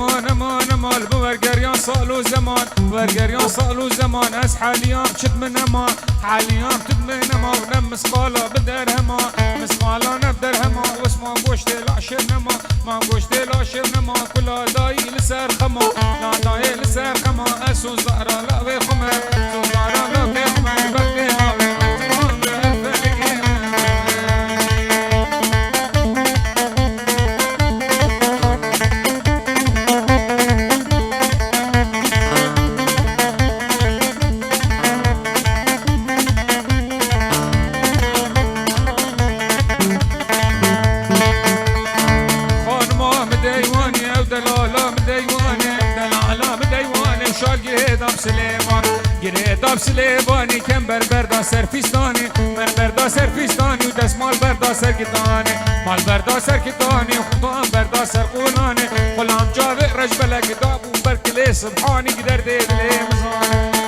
امان امان مال بورگریان سال و زمان ورگریان سال و زمان از حالیام چت من اما حالیام تد من اما ونم مسقالا بدر هما مسقالا نبدر هما واسما گوشت لاشر نما ما گوشت لاشر نما کلا دایی لسر خما لا دایی لسر خما اسو زهرا لا وی خما زهرا لا وی خما بگی هاوی گریداب سلیبانی کم بردا سرفیستانی من بردا سرفیستانی و دست مال بردا سرگتانی مال بردا سرگتانی خطان بردا سرقونانی غلام جاوی رجبلک دابو برکلی سبحانی قدر دید لی مزانی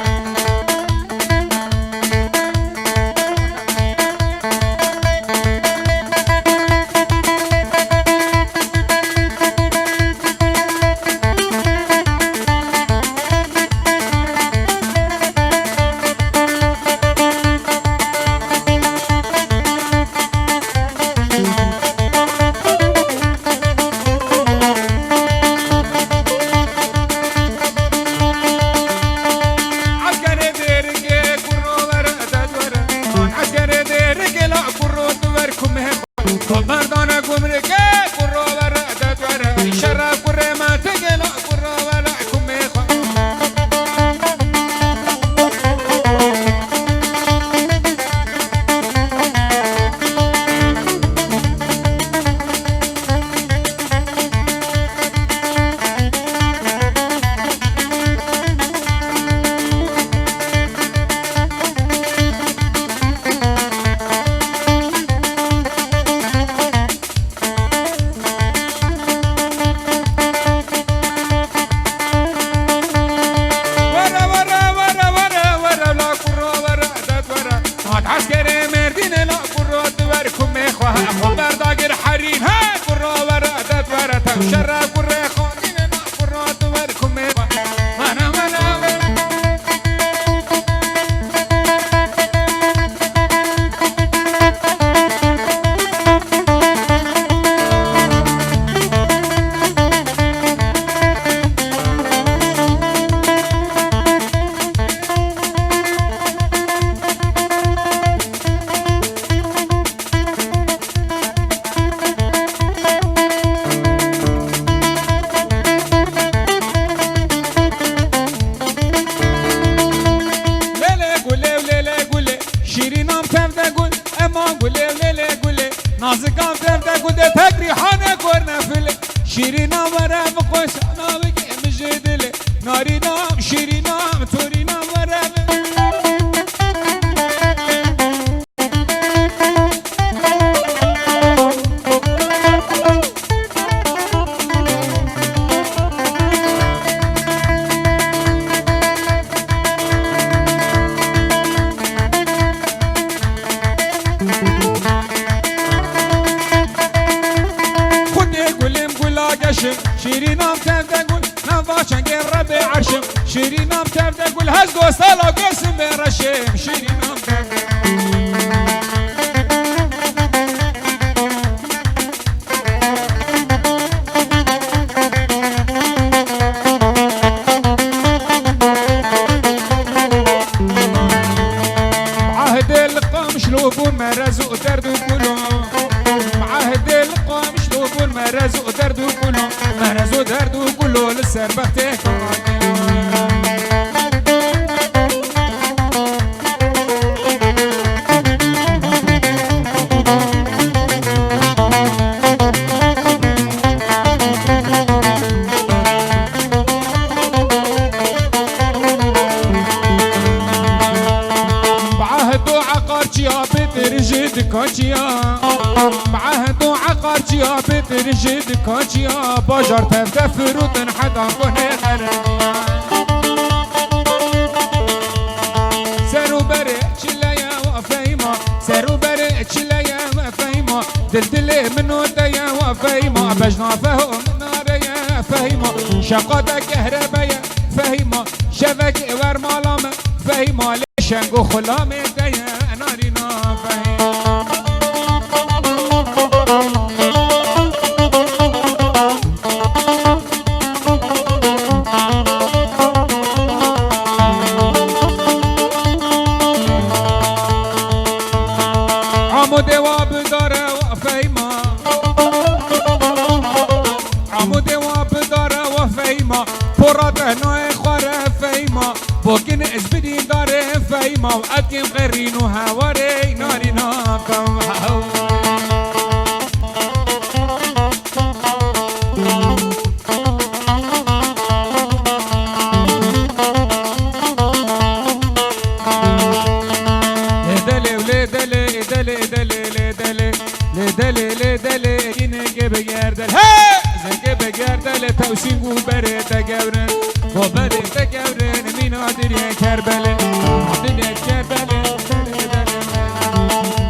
نازکان فرده گوده تگریحانه کرنه فیله شیرینا وره بخوش انا بگه مجدله نارینام شیرینام تورینام وره شیرینام تفده گل نواشنگ رب عرشم شیرینام تفده گل هز دوستالا قسم برشم شیرینام تفده معهد القام شلوبون مرز ودرد وقلوم معهد القام شلوبون مرز ودرد وقلوم مرز ودرد وقلو لسر بختك بعهدو عقارتيا بترجد كاتيا بعهدو عقارتيا بترجد كاتيا باجر تفتفروت حدا كونه غرقيا سرو بري چلايا وفايما سرو بري چلايا وفايما دلدلي منو دايا وفايما بجنا فهو مناريا فايما شقات كهربايا فهيما شبك ورمالامة فهيما لشنقو خلامة ديا نارينا فهيما عمود وابداره وفهيما عمود وابداره وفهيما فراته نوع خواره فهيما بوكين ازبدي داره فهيما وأكيم غرينو هواري نارينا فهو دل ينجب جردل ها زنجب جردل توسين وبرد تجورن وبرد تجورن مين قادر يا كربلاء قادر يا كربلاء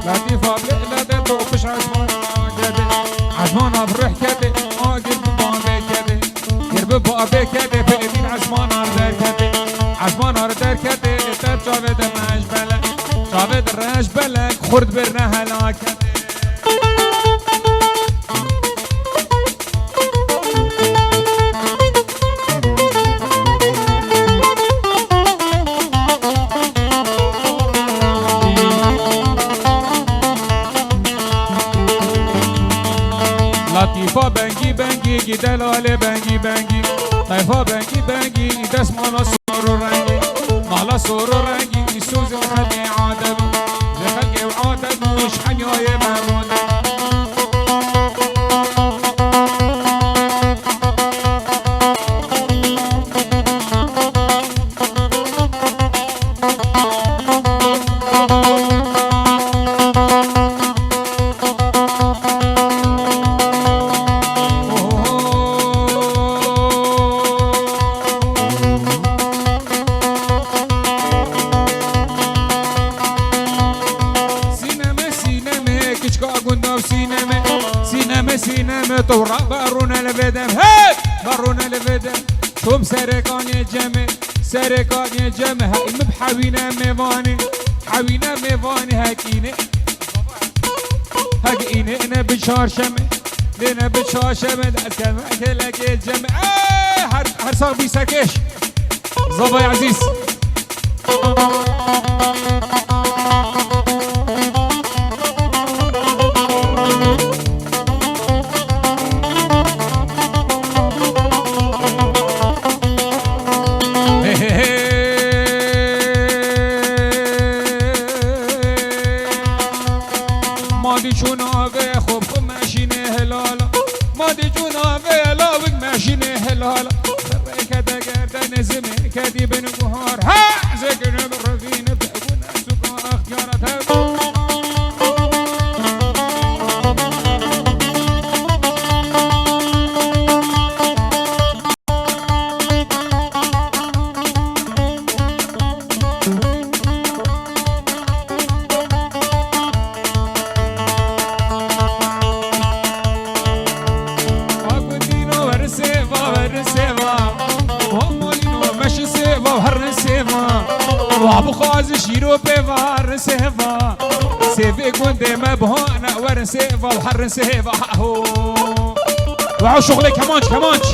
لطيفة بلا ده توقش عزمان كده عزمان أفرح كده قرب بابا كده قرب بابا كده بقدين عزمان أردر كده عزمان أردر كده ترجع ماش بلك جاوید الرش بلك خورد برنه هلاكت لطيفة بنجي بنجي دلال بنجي بنجي طيفة بنجي بنجي دست مالا سرور رنگی مالا سرور رنگی سوز خلقی عادم خلقی وعادم وش حنیای ممون سینم تو را بارون البدم هی بارون البدم شوم سرکانی جمع سرکانی جمع هی مبحوینا میوانی حوینا میوانی هکینه هکینه نه بچارشمه نه بچارشمه دست کلمه کلگه جمع هر ساق بیسکش زبای عزیز مادی چون آوه خوب خوب ماشینه هلالا مادی چون آوه لاوگ ماشینه هلالا سره کده گردن زمه کدی بنگوهار ها زکنه برفین بگونه سکار اختیارت هم وابو خازي شيرو بيفار سيفا سيفي كنت مبهونا ورن سيفا وحرن سيفا هو وعو شغلي كمانش كمانش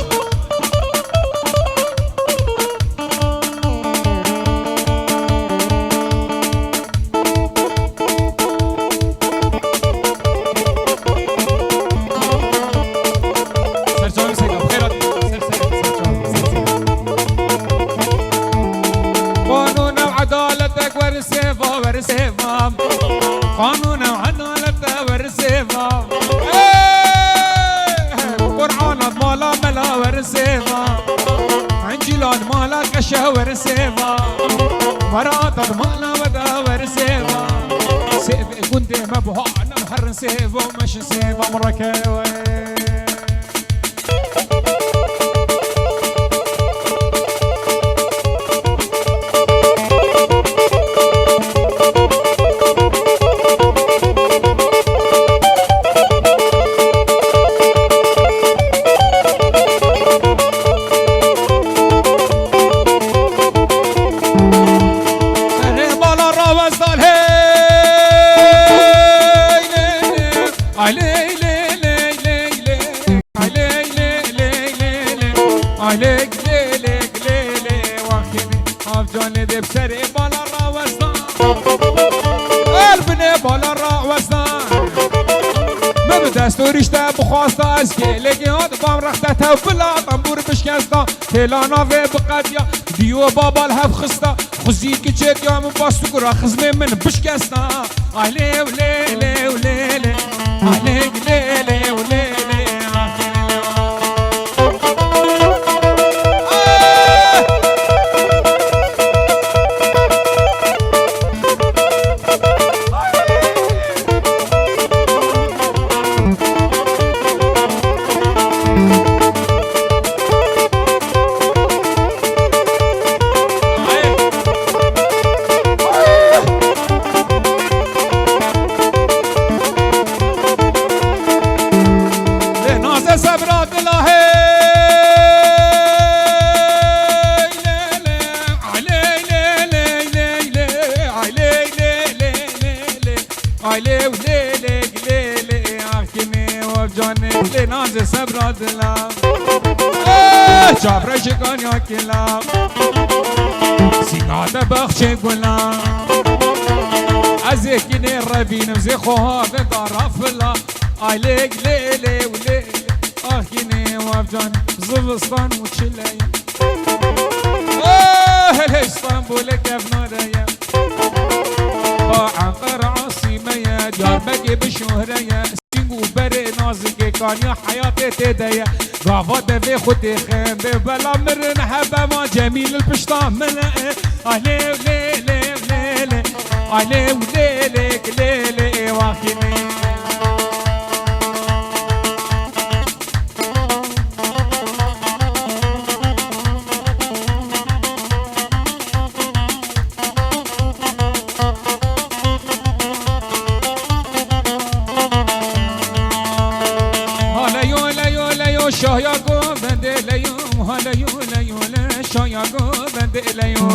ورسيفا قانون وعدالته ورسيفا قرآن مالا ملا ورسيفا عنجلان مالا كشا ورسيفا مرات مالا ودا ورسيفا سيف كنت مبهونا وحر سيفا ومش سيفا مركوي ليلك ليلي واخيني افجاني دي بسري بالا الراوزان قلبني بالا الراوزان ما بدستوريش تا بخواستا از گلگی ها دبام رخته تا بلا طنبور بشکستا تیلانا و بقدیا دیو بابا الهف خستا خوزی که چک یا من باستو کرا خزمه من بشکستا آلی و لیلی و لیلی آلی لیلی و لیلی جابرش کنیا کلا سیگار بخش گلا از یکی ربینم زی خواه دارا فلا آیلک لیلی و لیلی آخینه وافجان زبستان و چلی هل استانبول کف ناریم با عنقر عاصمه دیار بگی بشهره سینگو بره نازگه کانیا حیات تدیه قافا دفي خدي خيم بلا مرن حبا ما جميل البشطام منه علي وليلي وليلي علي وليلي ليلي واخيني شایا گو بنده لیو حالا یو لیو شایا گو بنده لیو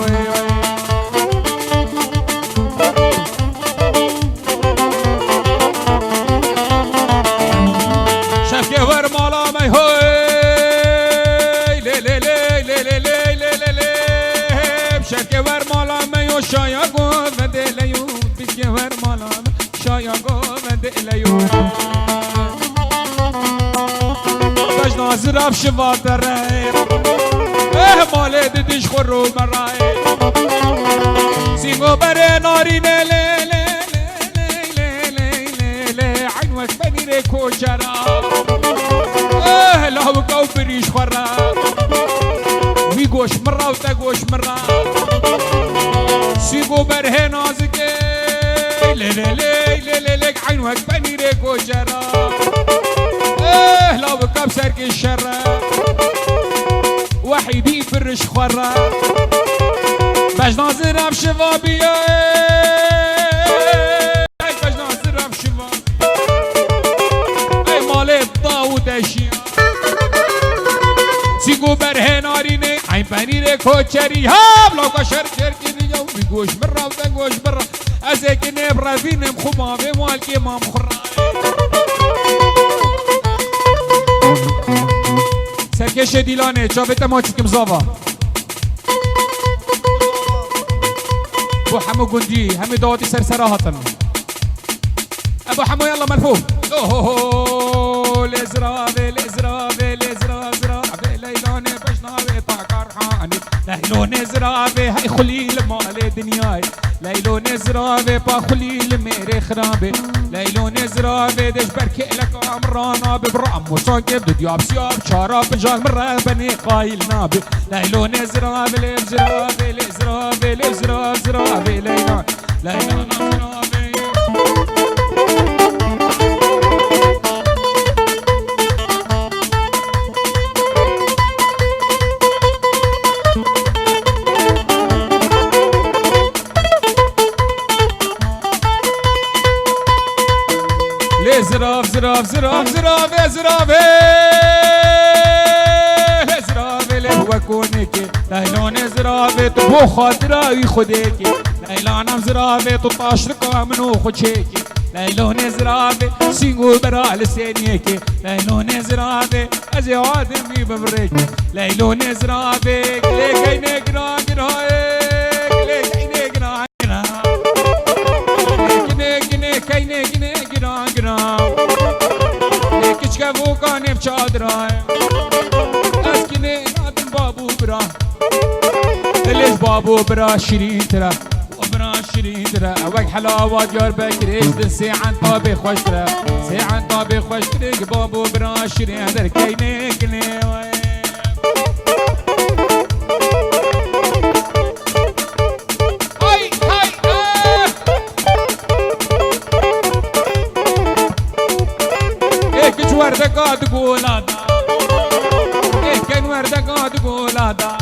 شفکه ور مالا می هوی لی لی لی لی لی لی لی لی شفکه ور مالا می شایا گو بنده لیو بیشکه ور مالا شایا گو بنده لیو ناظر افش واتره ماله دیدش خورو مرای سینگو بره نارینه لی لی لی لی لی لی عین وقت بنیره کوچرا لاو کو بریش خورا وی گوش مرا و تا گوش مرا سینگو بره نازکه لی لی لی لی لی عین وقت بنیره کوچرا لا بكاب سرق الشرة وحيدي فرش خرة باش ناظر ام شبابية باش ناظر ام شباب اي مالي الضاود اشياء سيقو برهناريني عين بنيري كوچري هاب لو كشر شركي ديو بيقوش مرة وتنقوش مرة ازيك نبرا فينم خمامي مالكي مام خرائي سرکش دیلانه چاوت ما چکم زاوا بو حمو گندی همه داوتی سرسراهاتن ابو حمو يلا مرفوع اوه لزرافه لزرافه لزرافه ليلانه بشناوه طاقر حاني ليلون زرافه هاي خليل مال دنياي ليلون زرافه با خليل ميري خرابه ليلون زرافه دش بركي لك امرانا ببرام وصاقب دياب سياب شارب بجال مره بني قايل نابي ليلون زرافه لزرافه لزرافه لزرافه زرافه ليلون ليلون زرافه زراف زراف زراف زراف زراف زراف له وكونك ليلون زراف تبو خاطري خديك ليلانم زراف تطاشرك منو خدشيك ليلو نزرابي سينغو برا لسانيكي ليلو نزرابي أزي عادمي ببريك ليلو نزرابي ليكي نقرا قرايك ليكي نقرا قرا ليكي نقرا قرا ليكي شكفو كاني بشادراي أسكني نادم بابو برا ليش بابو برا شيرين ترى برا شيرين ترى وك حلاوة جار بكريش دنسي عن طابي خوش ترى سي عن طابي خوش ترى بابو برا شيرين در كيني كني كش وردة قاد تقول هذا كان وردة قاد تقول هذا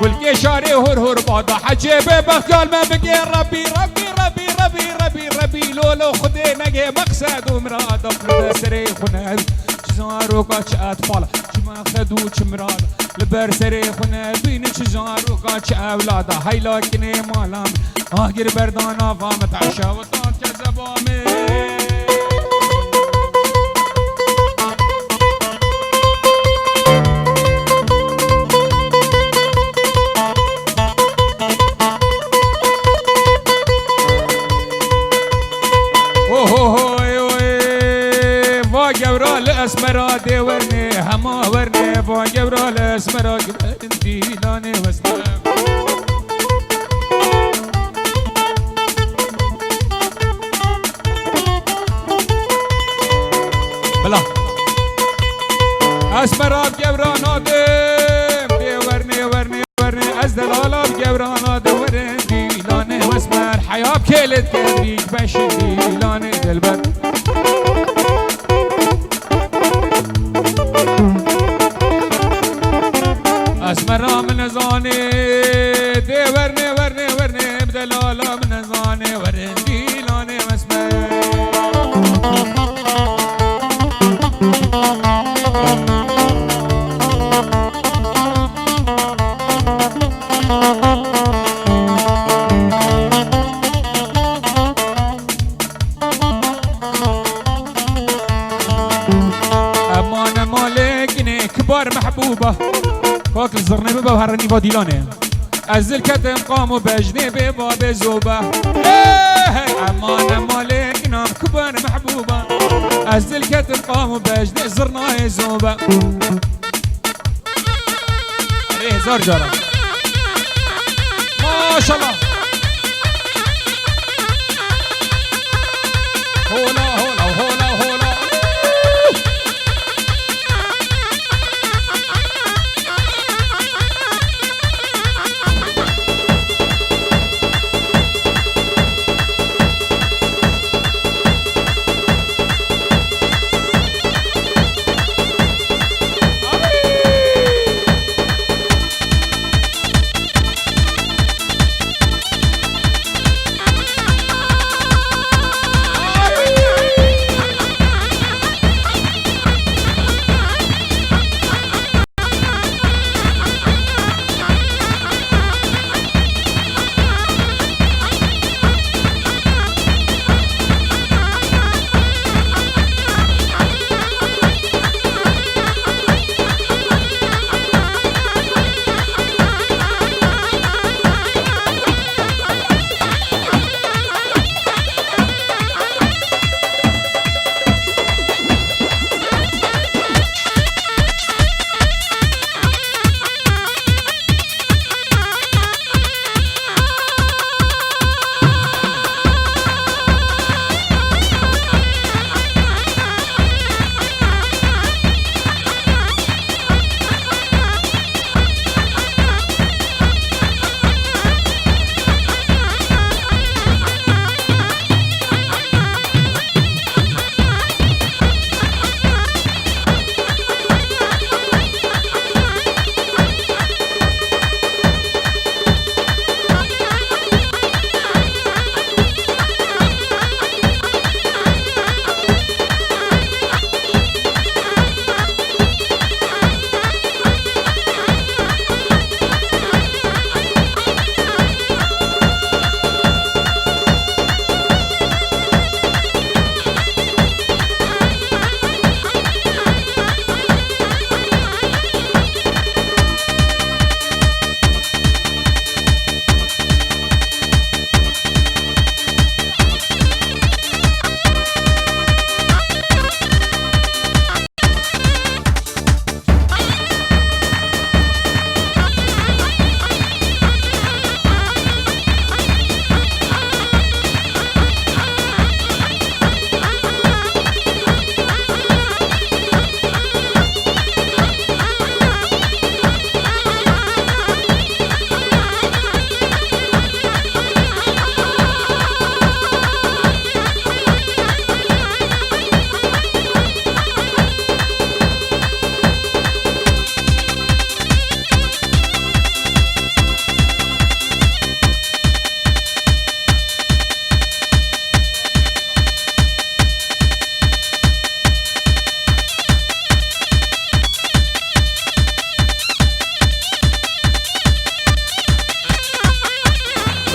والكي شاري هر بادا حجيبه بخيال ما بقي ربي ربي ربي ربي ربي ربي لولو خدي نجي مقصد ومراد بسري خنا جزارو كاتش اطفال ما خدو مراد لبرسري خنا بين جزارو كاتش اولاد هاي لكني مالام اخر بردانا فامت عشا وطان كذبامي اسمرا دي ورني هما ورني بو جبرال اسمرا انتي لاني واسمرا بلا اسمرا بجبرانا دي ورني ورني ورني ازدلالا بجبرانا دي ورني دي لاني واسمر حياة بكيلت كبريك بشي دي لاني دلبر اسمرا من زاني دي ورني ورني ورني بدلالا من زاني ورني دي لاني واسمر امان مالكني كبار محبوبه فاك الزرني ببا وهرني باديلانه از الكتم قاموا بجني ببا بزوبه امان مالك نام كبار محبوبه از الكتم قاموا بجني زرنا زوبه عليه زار جارة ما شاء الله هولا هولا هولا هولا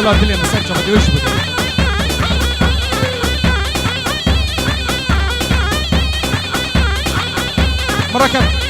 بلا دل مسر چه دیوش بود مرکب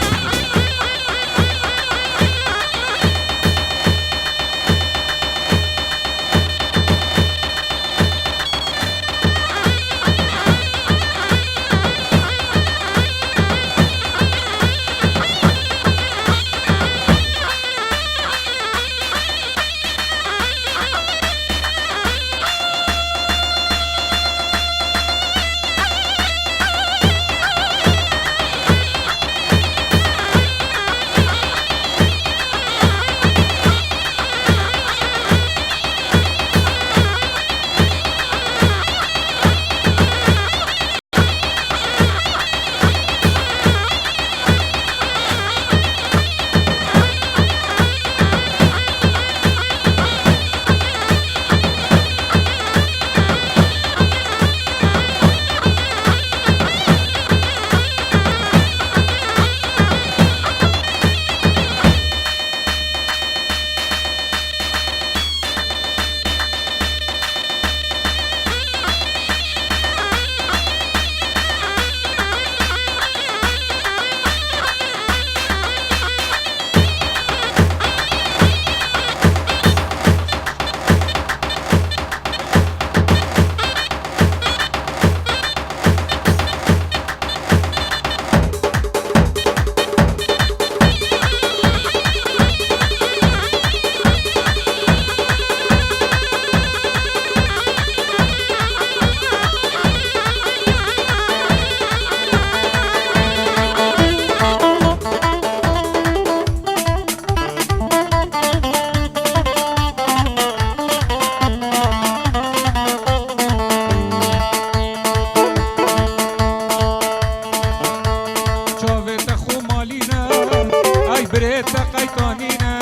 بريت قيطانينا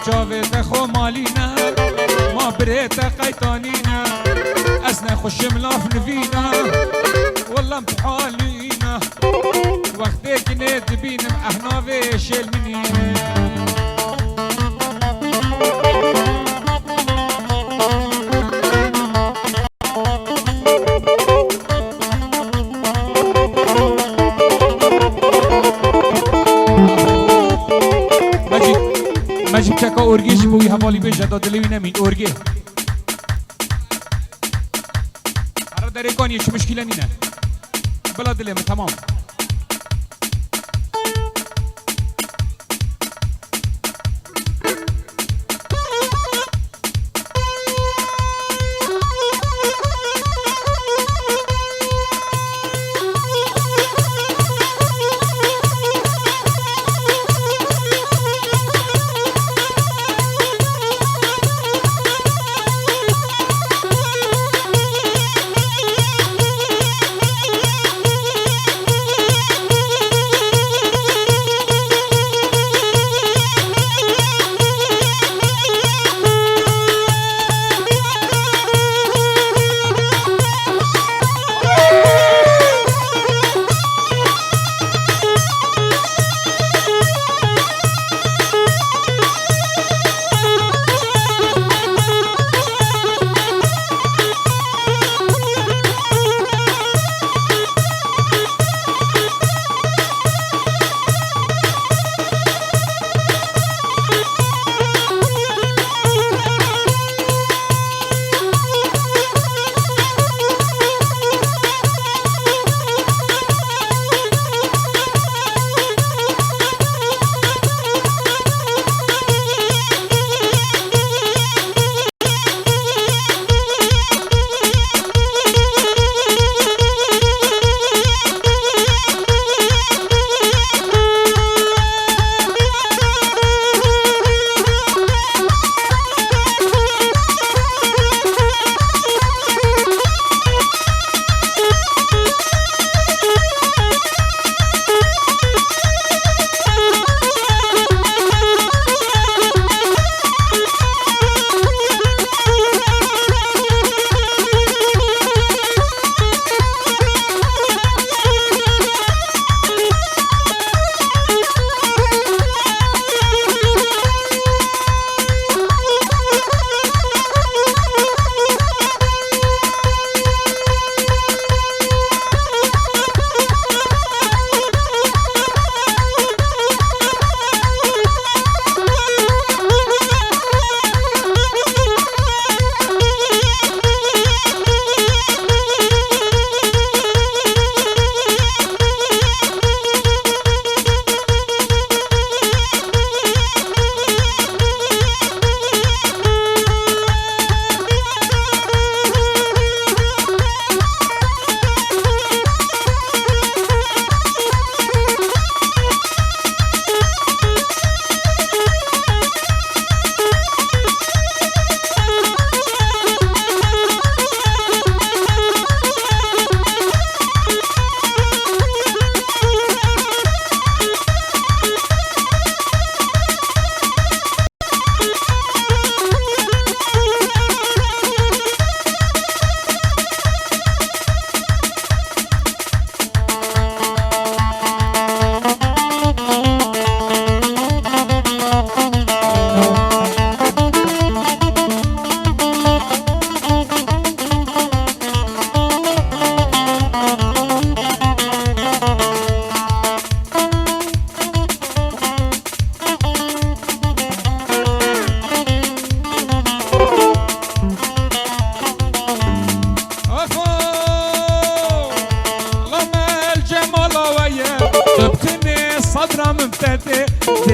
شافت خو مالينا ما بريت قيطانينا أسنا خش ملاف نفينا والله بحالينا وقتك ندبين احنا فيش المنين مجيب چکا اورگی جی بوی حوالی بیش داد دلوی نمین اورگی هر داره کانی چه مشکلی نینه بلا دلیم تمام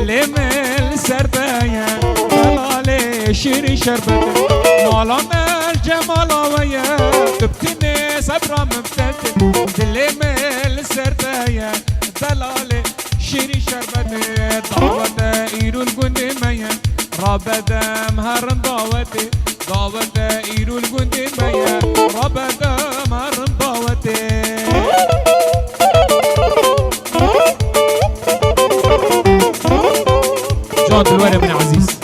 دلي مل سردايا طلالي شيري شربتي مالا مل جمالا ويا تبتني صبرا مبتلتي دلي مل سردايا طلالي شيري شربتي دعوة إيرو الجندي ميا رابدا مهرن دعوتي دعوة إيرو الجندي ميا رابدا مهرن دعوتي جون الورى من عزيز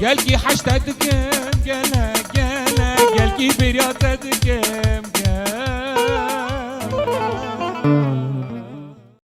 قال كي حشتك